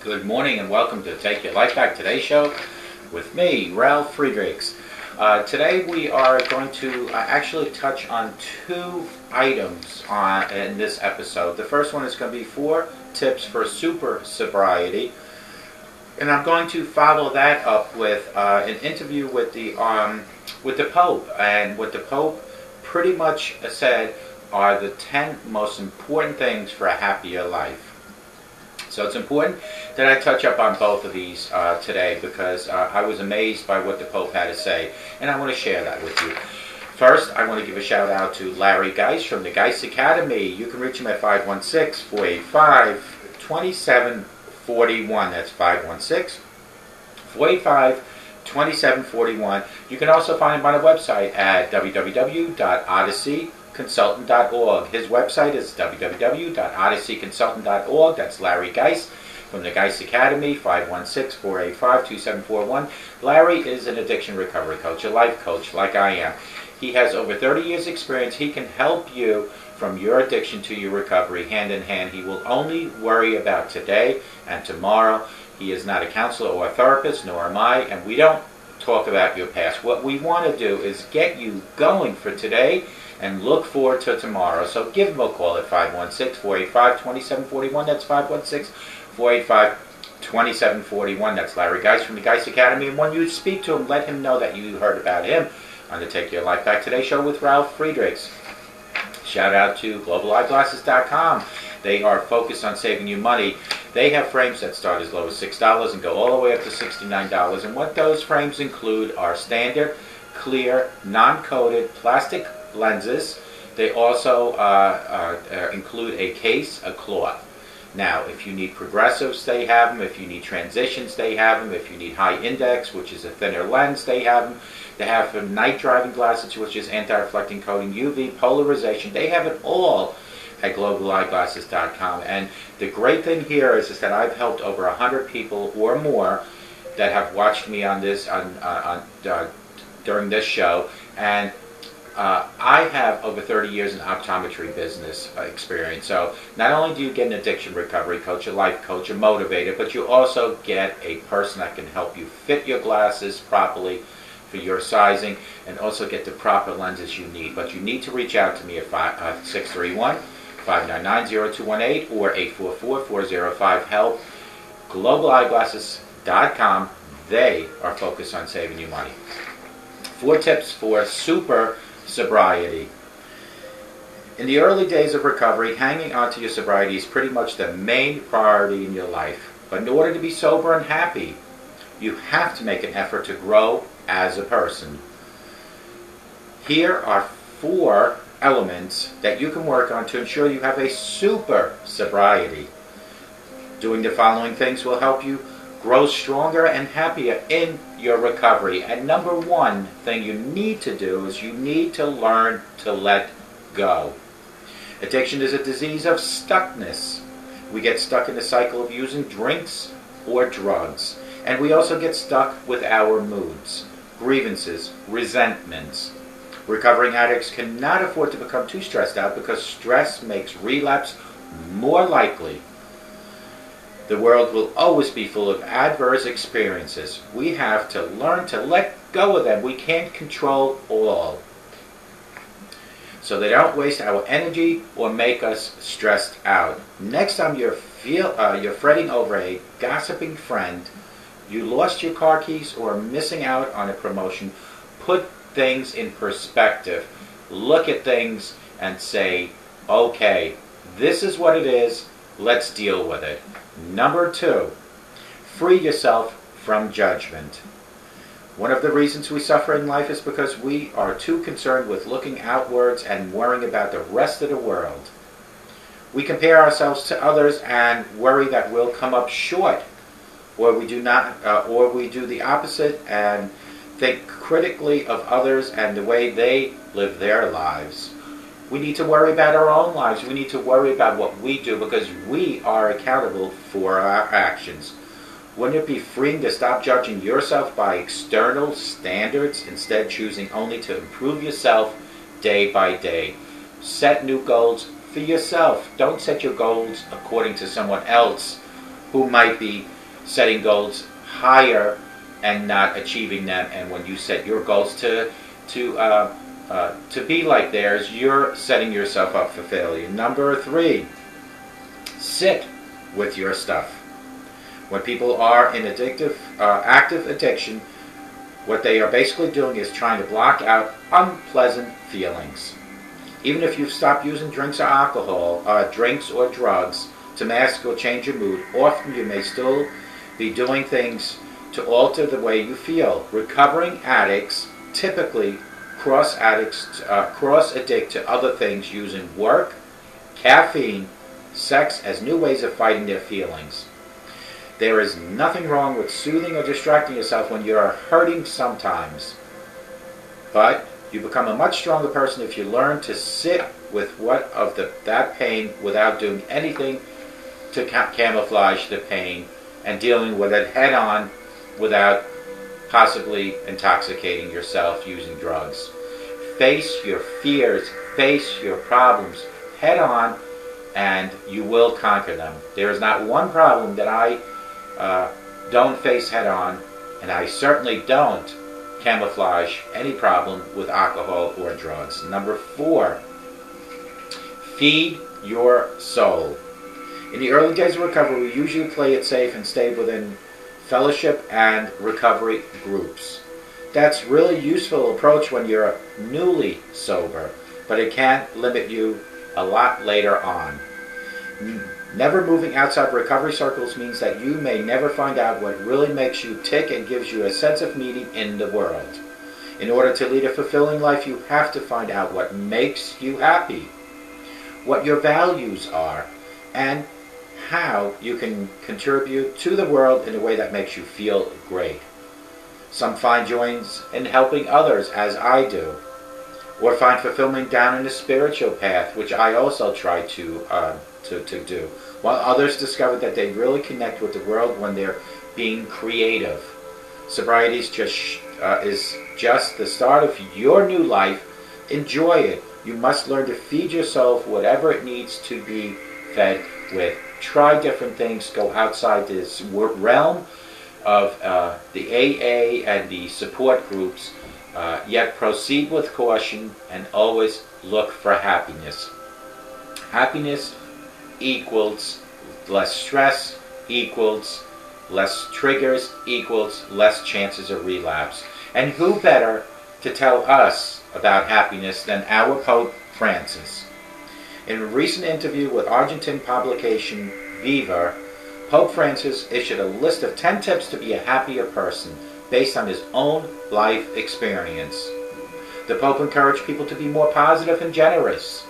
Good morning and welcome to Take Your Life Back Today show with me, Ralf Friedrichs. Today we are going to actually touch on two items in this episode. The first one is going to be 4 tips for super sobriety, and I'm going to follow that up with an interview with the Pope. And what the Pope pretty much said are the 10 most important things for a happier life. So it's important that I touch up on both of these today because I was amazed by what the Pope had to say, and I want to share that with you. First, I want to give a shout out to Larry Geis from the Geis Academy. You can reach him at 516-485-2741. That's 516-485-2741. You can also find him on a website at www.odysseyconsultant.org. His website is www.odysseyconsultant.org. That's Larry Geis from the Geis Academy, 516-485-2741. Larry is an addiction recovery coach, a life coach like I am. He has over 30 years experience. He can help you from your addiction to your recovery hand in hand. He will only worry about today and tomorrow. He is not a counselor or a therapist, nor am I, and we don't talk about your past. What we want to do is get you going for today and look forward to tomorrow. So give him a call at 516-485-2741. That's 516-485-2741. That's Larry Geis from the Geis Academy. And when you speak to him, let him know that you heard about him on the Take Your Life Back Today show with Ralf Friedrichs. Shout out to globaleyeglasses.com. They are focused on saving you money. They have frames that start as low as $6 and go all the way up to $69. And what those frames include are standard, clear, non-coated plastic lenses. They also include a case, a cloth. Now, if you need progressives, they have them. If you need transitions, they have them. If you need high index, which is a thinner lens, they have them. They have them night driving glasses, which is anti-reflecting coating, UV, polarization. They have it all at globaleyeglasses.com. And the great thing here is that I've helped over 100 people or more that have watched me on this during this show. And I have over 30 years in optometry business experience. So not only do you get an addiction recovery coach, a life coach, a motivator, but you also get a person that can help you fit your glasses properly for your sizing and also get the proper lenses you need. But you need to reach out to me at 631-599-0218 or 844-405-HELP. globaleyeglasses.com. They are focused on saving you money. 4 tips for super sobriety. In the early days of recovery, hanging on to your sobriety is pretty much the main priority in your life. But in order to be sober and happy, you have to make an effort to grow as a person. Here are 4 elements that you can work on to ensure you have a super sobriety. Doing the following things will help you grow stronger and happier in your recovery. And number 1 thing you need to do is you need to learn to let go. Addiction is a disease of stuckness. We get stuck in the cycle of using drinks or drugs. And we also get stuck with our moods, grievances, resentments. Recovering addicts cannot afford to become too stressed out because stress makes relapse more likely. The world will always be full of adverse experiences. We have to learn to let go of them. We can't control all. So they don't waste our energy or make us stressed out. Next time you're fretting over a gossiping friend, you lost your car keys, or are missing out on a promotion, put things in perspective. Look at things and say, okay, this is what it is. Let's deal with it. Number 2, free yourself from judgment. One of the reasons we suffer in life is because we are too concerned with looking outwards and worrying about the rest of the world. We compare ourselves to others and worry that we'll come up short, or we do the opposite and think critically of others and the way they live their lives. We need to worry about our own lives. We need to worry about what we do because we are accountable for our actions. Wouldn't it be freeing to stop judging yourself by external standards, instead choosing only to improve yourself day by day? Set new goals for yourself. Don't set your goals according to someone else who might be setting goals higher and not achieving them. And when you set your goals to be like theirs, you're setting yourself up for failure. Number 3, sit with your stuff. When people are in active addiction, what they are basically doing is trying to block out unpleasant feelings. Even if you've stopped using drinks or drugs to mask or change your mood, often you may still be doing things to alter the way you feel. Recovering addicts typically cross-addict to other things using work, caffeine, sex as new ways of fighting their feelings. There is nothing wrong with soothing or distracting yourself when you are hurting sometimes. But you become a much stronger person if you learn to sit with that pain without doing anything to camouflage the pain and dealing with it head on without possibly intoxicating yourself using drugs. Face your fears, face your problems head on, and you will conquer them. There is not one problem that I don't face head on, and I certainly don't camouflage any problem with alcohol or drugs. Number 4, feed your soul. In the early days of recovery, we usually play it safe and stay within fellowship and recovery groups. That's really useful approach when you're newly sober, but it can limit you a lot later on. Never moving outside recovery circles means that you may never find out what really makes you tick and gives you a sense of meaning in the world. In order to lead a fulfilling life, you have to find out what makes you happy, what your values are, and how you can contribute to the world in a way that makes you feel great. Some find joy in helping others, as I do, or find fulfillment down in the spiritual path, which I also try to do, while others discover that they really connect with the world when they're being creative. Sobriety is just the start of your new life. Enjoy it. You must learn to feed yourself whatever it needs to be fed with. Try different things. Go outside this realm of the AA and the support groups, yet proceed with caution and always look for happiness. Happiness equals less stress, equals less triggers, equals less chances of relapse. And who better to tell us about happiness than our Pope Francis? In a recent interview with Argentine publication Viva, Pope Francis issued a list of 10 tips to be a happier person based on his own life experience. The Pope encouraged people to be more positive and generous,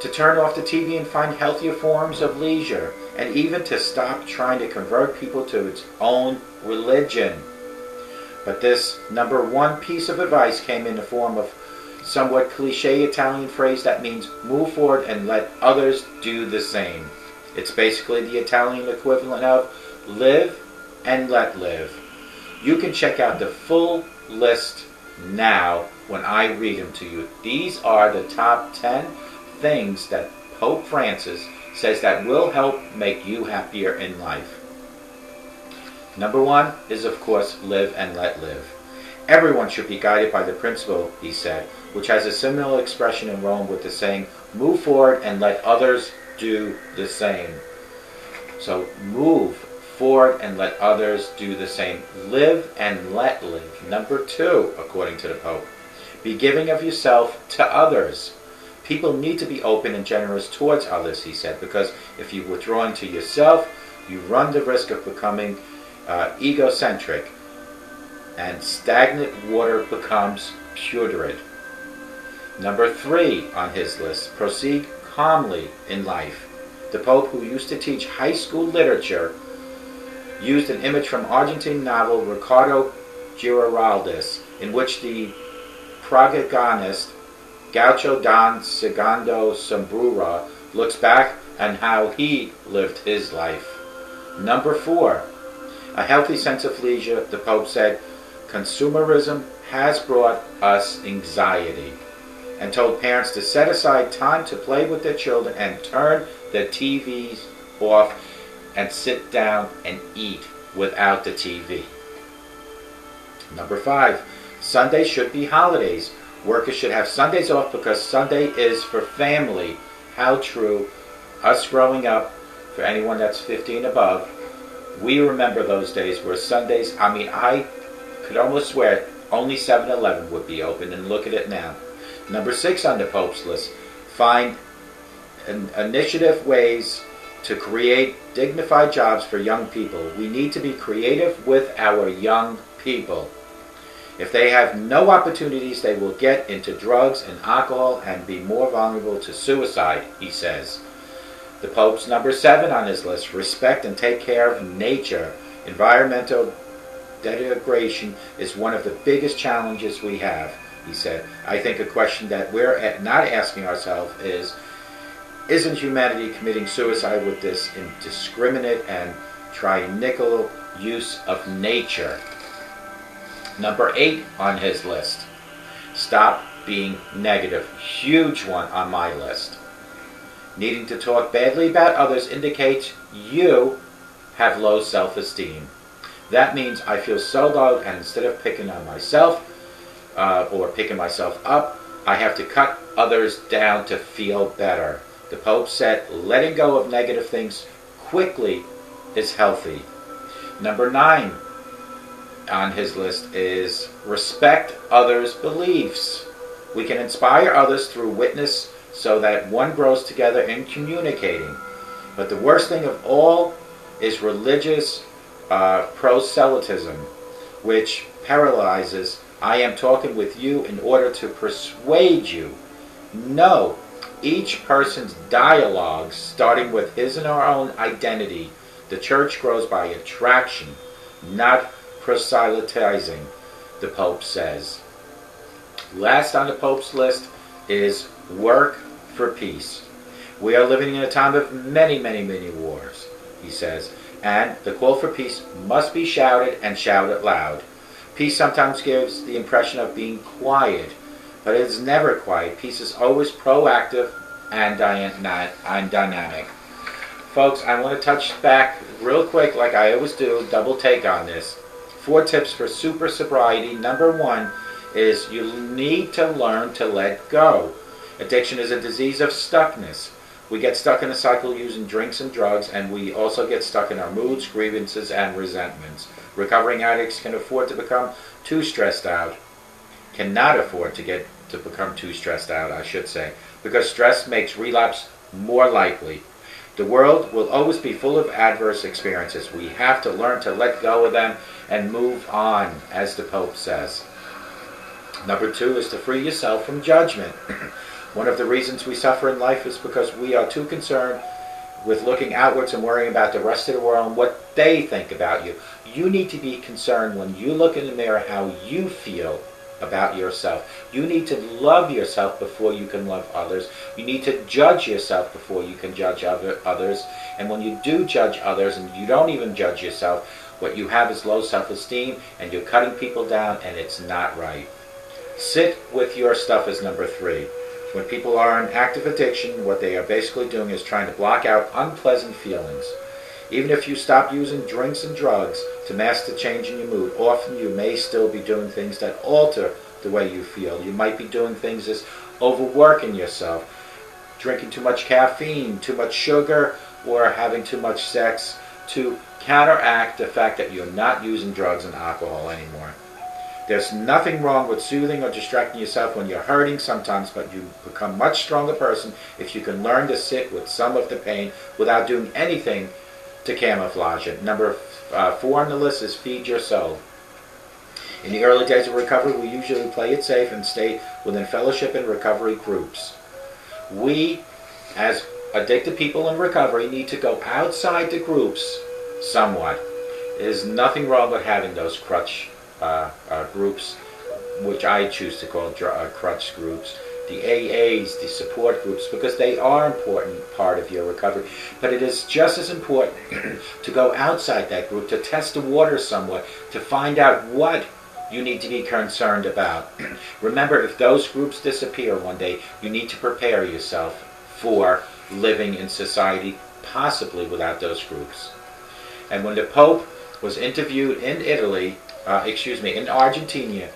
to turn off the TV and find healthier forms of leisure, and even to stop trying to convert people to its own religion. But this number 1 piece of advice came in the form of somewhat cliche Italian phrase that means move forward and let others do the same. It's basically the Italian equivalent of live and let live. You can check out the full list now when I read them to you. These are the top 10 things that Pope Francis says that will help make you happier in life. Number 1 is, of course, live and let live. Everyone should be guided by the principle, he said, which has a similar expression in Rome with the saying, move forward and let others do the same. So move forward and let others do the same. Live and let live. Number 2, according to the Pope, be giving of yourself to others. People need to be open and generous towards others, he said, because if you withdraw into yourself, you run the risk of becoming egocentric, and stagnant water becomes putrid. Number 3 on his list, proceed calmly in life. The Pope, who used to teach high school literature, used an image from Argentine novel Ricardo Giraldez, in which the protagonist Gaucho Don Segundo Sombrura looks back on how he lived his life. Number 4, a healthy sense of leisure. The Pope said, consumerism has brought us anxiety, and told parents to set aside time to play with their children and turn the TVs off and sit down and eat without the TV. Number 5, Sundays should be holidays. Workers should have Sundays off because Sunday is for family. How true. Us growing up, for anyone that's 50 and above, we remember those days where Sundays, I could almost swear only 7-Eleven would be open, and look at it now. Number 6 on the Pope's list, find initiative ways to create dignified jobs for young people. We need to be creative with our young people. If they have no opportunities, they will get into drugs and alcohol and be more vulnerable to suicide, he says. The Pope's number 7 on his list, respect and take care of nature. Environmental degradation is one of the biggest challenges we have, he said. I think a question that we're not asking ourselves is, isn't humanity committing suicide with this indiscriminate and tyrannical use of nature? Number 8 on his list, stop being negative. Huge one on my list. Needing to talk badly about others indicates you have low self-esteem. That means I feel so low, and instead of picking on myself or picking myself up, I have to cut others down to feel better. The Pope said letting go of negative things quickly is healthy. Number 9 on his list is respect others' beliefs. We can inspire others through witness so that one grows together in communicating. But the worst thing of all is religious proselytism, which paralyzes. I am talking with you in order to persuade you. No, each person's dialogue, starting with his and our own identity. The church grows by attraction, not proselytizing, the Pope says. Last on the Pope's list is work for peace. We are living in a time of many, many, many wars, he says, and the call for peace must be shouted and shouted loud. Peace sometimes gives the impression of being quiet, but it is never quiet. Peace is always proactive and dynamic. Folks, I want to touch back real quick, like I always do, double take on this. 4 tips for super sobriety. Number 1 is you need to learn to let go. Addiction is a disease of stuckness. We get stuck in a cycle using drinks and drugs, and we also get stuck in our moods, grievances, and resentments. Recovering addicts can afford to become too stressed out. Cannot afford to become too stressed out, I should say, because stress makes relapse more likely. The world will always be full of adverse experiences. We have to learn to let go of them and move on, as the Pope says. Number 2 is to free yourself from judgment. One of the reasons we suffer in life is because we are too concerned with looking outwards and worrying about the rest of the world and what they think about you. You need to be concerned when you look in the mirror how you feel about yourself. You need to love yourself before you can love others. You need to judge yourself before you can judge others. And when you do judge others and you don't even judge yourself, what you have is low self-esteem and you're cutting people down, and it's not right. Sit with your stuff is number 3. When people are in active addiction, what they are basically doing is trying to block out unpleasant feelings. Even if you stop using drinks and drugs to mask the change in your mood, often you may still be doing things that alter the way you feel. You might be doing things as overworking yourself, drinking too much caffeine, too much sugar, or having too much sex to counteract the fact that you're not using drugs and alcohol anymore. There's nothing wrong with soothing or distracting yourself when you're hurting sometimes, but you become a much stronger person if you can learn to sit with some of the pain without doing anything to camouflage it. Number 4 on the list is feed your soul. In the early days of recovery, we usually play it safe and stay within fellowship and recovery groups. We, as addicted people in recovery, need to go outside the groups somewhat. There's nothing wrong with having those crutch groups, which I choose to call crutch groups, the AAs, the support groups, because they are an important part of your recovery. But it is just as important to go outside that group, to test the water somewhat, to find out what you need to be concerned about. Remember, if those groups disappear one day, you need to prepare yourself for living in society, possibly without those groups. And when the Pope was interviewed in in Argentina,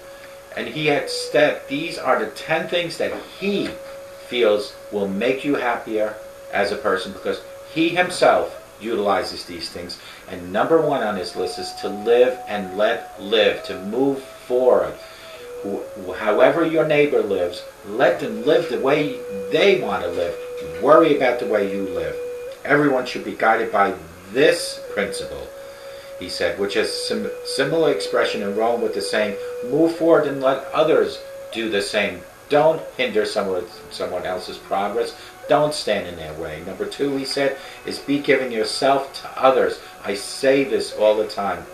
and he had said these are the 10 things that he feels will make you happier as a person, because he himself utilizes these things. And number 1 on his list is to live and let live, to move forward. However your neighbor lives, let them live the way they want to live. Worry about the way you live. Everyone should be guided by this principle, he said, which has similar expression in Rome with the saying, move forward and let others do the same. Don't hinder someone else's progress. Don't stand in their way. Number 2, he said, is be giving yourself to others. I say this all the time.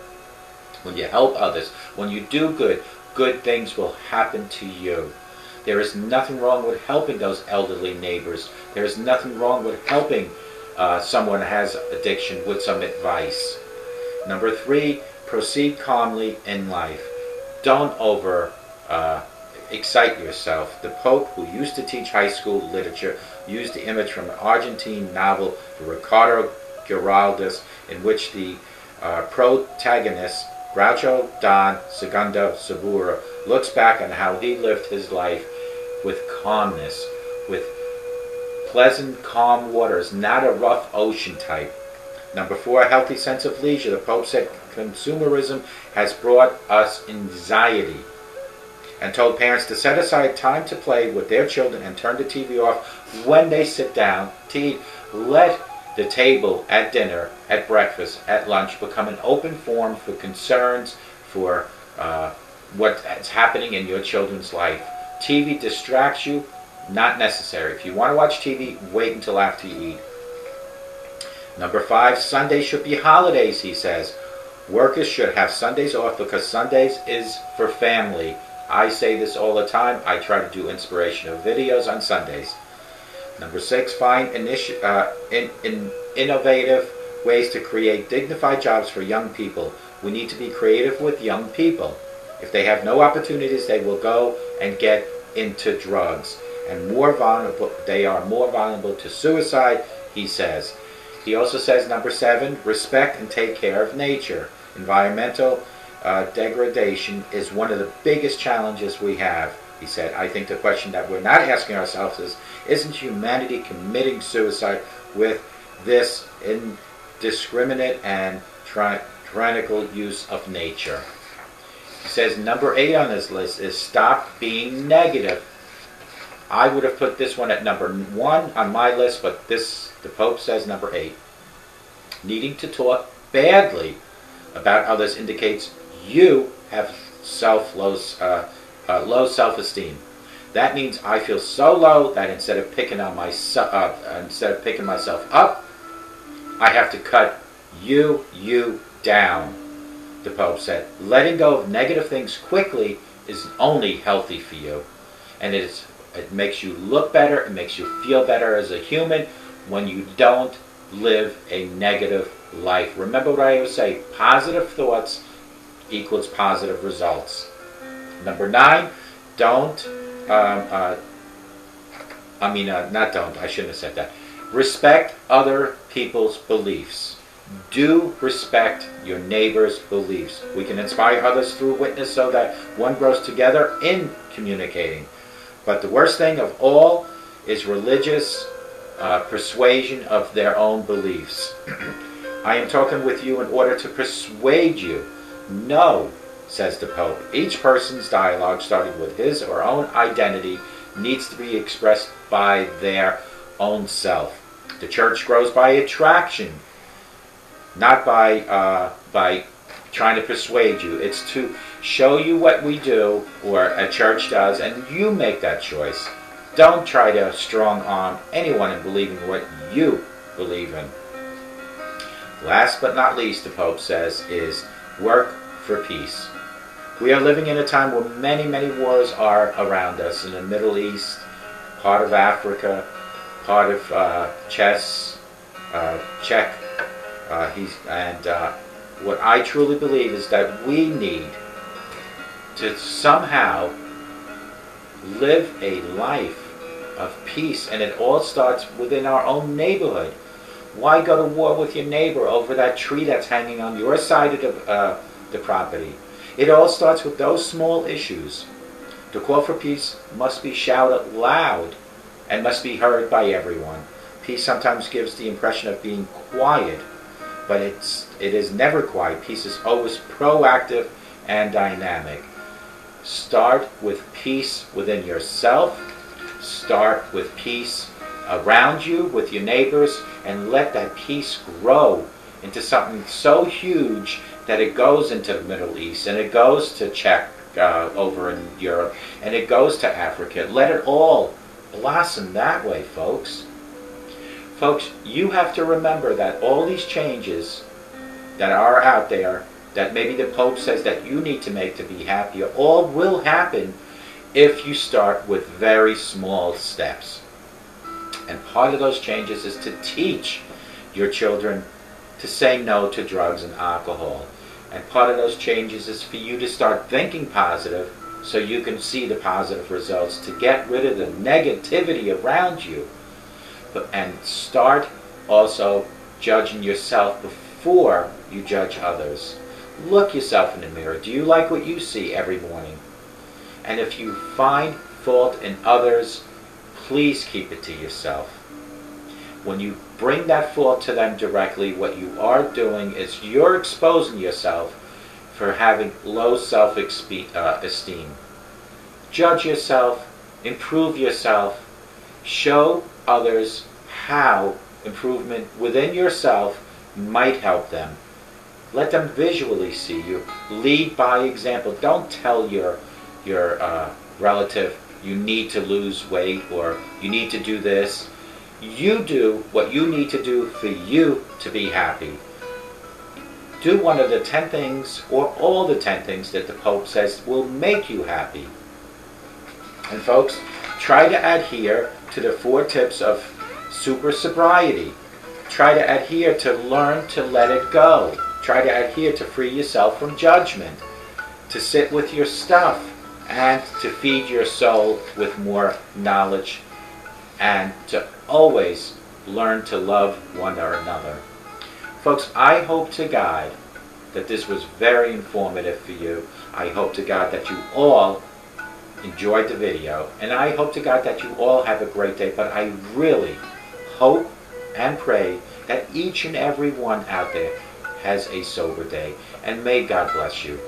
When you help others, when you do good, good things will happen to you. There is nothing wrong with helping those elderly neighbors. There is nothing wrong with helping someone who has addiction with some advice. Number 3, proceed calmly in life. Don't excite yourself. The Pope, who used to teach high school literature, used the image from an Argentine novel, Ricardo Giraldes, in which the protagonist, Groucho Don Segundo Sabura, looks back on how he lived his life with calmness, with pleasant, calm waters, not a rough ocean type. Number 4, a healthy sense of leisure. The Pope said consumerism has brought us anxiety, and told parents to set aside time to play with their children and turn the TV off when they sit down to eat. Let the table at dinner, at breakfast, at lunch become an open forum for concerns for what's happening in your children's life. TV distracts you, not necessary. If you want to watch TV, wait until after you eat. Number 5, Sundays should be holidays, he says. Workers should have Sundays off because Sundays is for family. I say this all the time. I try to do inspirational videos on Sundays. Number 6, find innovative ways to create dignified jobs for young people. We need to be creative with young people. If they have no opportunities, they will go and get into drugs. And they are more vulnerable to suicide, he says. He also says, number 7, respect and take care of nature. Environmental degradation is one of the biggest challenges we have, he said. I think the question that we're not asking ourselves is, isn't humanity committing suicide with this indiscriminate and tyrannical use of nature? He says number 8 on his list is stop being negative. I would have put this one at number 1 on my list, but the Pope says number 8. Needing to talk badly about others indicates you have low self-esteem. That means I feel so low that instead of picking myself up, I have to cut you down. The Pope said, letting go of negative things quickly is only healthy for you, and it makes you look better, it makes you feel better as a human when you don't live a negative life. Remember what I always say, positive thoughts equals positive results. Number 9, respect other people's beliefs. Do respect your neighbor's beliefs. We can inspire others through witness so that one grows together in communicating. But the worst thing of all is religious persuasion of their own beliefs. I am talking with you in order to persuade you. No, says the Pope. Each person's dialogue, starting with his or her own identity, needs to be expressed by their own self. The church grows by attraction, not by trying to persuade you. It's to show you what we do, or a church does, and you make that choice. Don't try to strong arm anyone in believing what you believe in. Last but not least, the Pope says, is work for peace. We are living in a time where many, many wars are around us in the Middle East, part of Africa, part of Czech. What I truly believe is that we need to somehow live a life of peace, and it all starts within our own neighborhood. Why go to war with your neighbor over that tree that's hanging on your side of the property? It all starts with those small issues. The call for peace must be shouted loud and must be heard by everyone. Peace sometimes gives the impression of being quiet, but it is never quiet. Peace is always proactive and dynamic. Start with peace within yourself. Start with peace around you, with your neighbors, and let that peace grow into something so huge that it goes into the Middle East, and it goes to Czech over in Europe, and it goes to Africa. Let it all blossom that way, folks. Folks, you have to remember that all these changes that are out there, that maybe the Pope says that you need to make to be happier, all will happen if you start with very small steps. And part of those changes is to teach your children to say no to drugs and alcohol. And part of those changes is for you to start thinking positive so you can see the positive results, to get rid of the negativity around you. And start also judging yourself before you judge others. Look yourself in the mirror. Do you like what you see every morning? And if you find fault in others, please keep it to yourself. When you bring that fault to them directly, what you are doing is you're exposing yourself for having low self-esteem. Judge yourself, improve yourself, show others how improvement within yourself might help them. Let them visually see you. Lead by example. Don't tell your relative you need to lose weight or you need to do this. You do what you need to do for you to be happy. Do one of the 10 things or all the 10 things that the Pope says will make you happy. And folks, try to adhere to the 4 tips of SuperSobriety. Try to adhere to learn to let it go. Try to adhere to free yourself from judgment, to sit with your stuff, and to feed your soul with more knowledge, and to always learn to love one another. Folks, I hope to God that this was very informative for you. I hope to God that you all enjoyed the video, and I hope to God that you all have a great day. But I really hope and pray that each and every one out there has a sober day, and may God bless you.